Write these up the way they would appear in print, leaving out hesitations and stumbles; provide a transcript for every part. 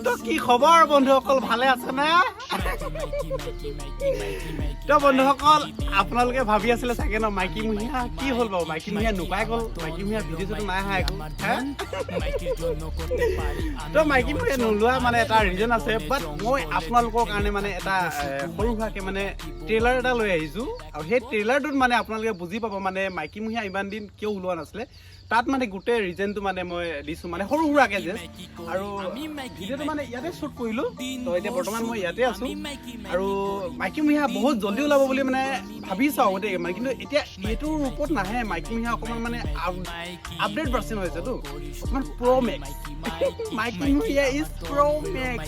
তো কি খবৰ বন্ধুসকল, ভালে আছে না? তো বন্ধুসকল, আপোনালোকে ভাবি আছিলে চাগে ন মাইকী মহিয়া কি হ'ল বাৰু, মাইকী মহিয়া নুপাই গ'ল, মাইকী মহিয়া ভিডিঅ'টো নাই আহা একো। তো মাইকী মহিয়া নোলোৱা মানে এটা ৰিজন আছে, বাট মই আপোনালোকৰ কাৰণে মানে এটা সৰু সুৰাকে মানে ট্ৰেইলাৰ এটা লৈ আহিছোঁ, আৰু সেই ট্ৰেইলাৰটোত মানে আপোনালোকে বুজি পাব মানে মাইকী মহিয়া ইমান দিন কিয় ওলোৱা নাছিলে। তাত মানে গোটেই ৰিজনটো মানে মই দিছোঁ, মানে সৰু সুৰাকে যে, আৰু ভিডিঅ'টো মানে ইয়াতে শ্বুট কৰিলোঁ। তো এতিয়া বৰ্তমান মই ইয়াতে আছোঁ, আৰু মাইকী মহিয়া বহুত জল্দি ওলাব বুলি মানে ভাবি চাওঁ গতিকে মানে, কিন্তু এতিয়া এইটোৰ ওপৰত নাহে। মাইকী মহিয়া অকণমান মানে আপডেট ভাৰ্চন হৈছেতো, অকণমান প্ৰ' মেক্স। মাইকী মহিয়া ইজ প্ৰ' মেক্স।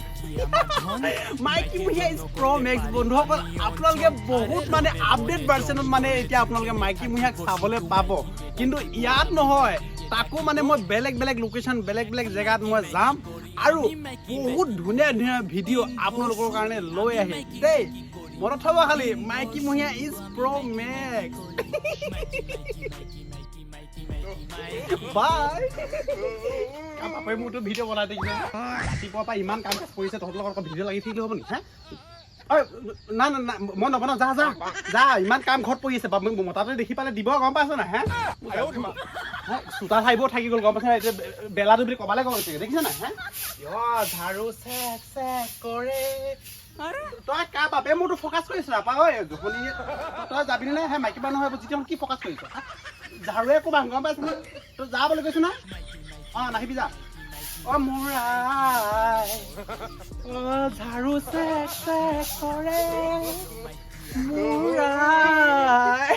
মাইকী মহিয়া ইজ প্ৰ' মেক্স বন্ধুসকল, আপোনালোকে বহুত মানে আপডেট ভাৰ্চনত মানে এতিয়া আপোনালোকে মাইকী মহিয়াক চাবলৈ পাব। কিন্তু ইয়াত নহয়, তাকো মানে মই বেলেগ বেলেগ লোকেশ্যন, বেলেগ বেলেগ জেগাত মই যাম, আৰু বহুত ধুনীয়া ধুনীয়া ভিডিঅ' আপোনালোকৰ কাৰণে লৈ আহিম দেই। মনত থব খালি, মাইকী মহিয়া ইজ প্ৰ' মেক্স। বাই। বাপে মোৰতো ভিডিঅ' বনাই দেখিছে, ৰাতিপুৱাৰ পৰা ইমান কাম কাজ কৰিছে, তহঁতৰ লগত ভিডিঅ' লাগি থাকিলে হ'ব নেকি? হা না না না, মই নবনাওঁ, যা যা যা, ইমান কাম ঘৰত পৰি আছে। মতাটোৱে দেখি পালে দিব, গম পাইছ না? হা চোতা ঠাইবোৰ থাকি গ'ল, গম পাইছ না? এতিয়া বেলাটো বুলি কবালে গ'ল, দেখিছ না? হা ঝাৰু চেক চেক কৰে। তই কা বাপে মোৰতো ফ'কাছ কৰিছ নাপা, ঐ জখনি তই যাবিনে নাই? হে মাইকী মানুহ যেতিয়া কি ফ'কাছ কৰিছ? ঝাৰুৱে ক'বা, গম পাইছ না? তই যা বুলি কৈছ না? নাহিবি যা। মোৰ আই, ঝাৰু চেক চেক কৰে মোৰ আই।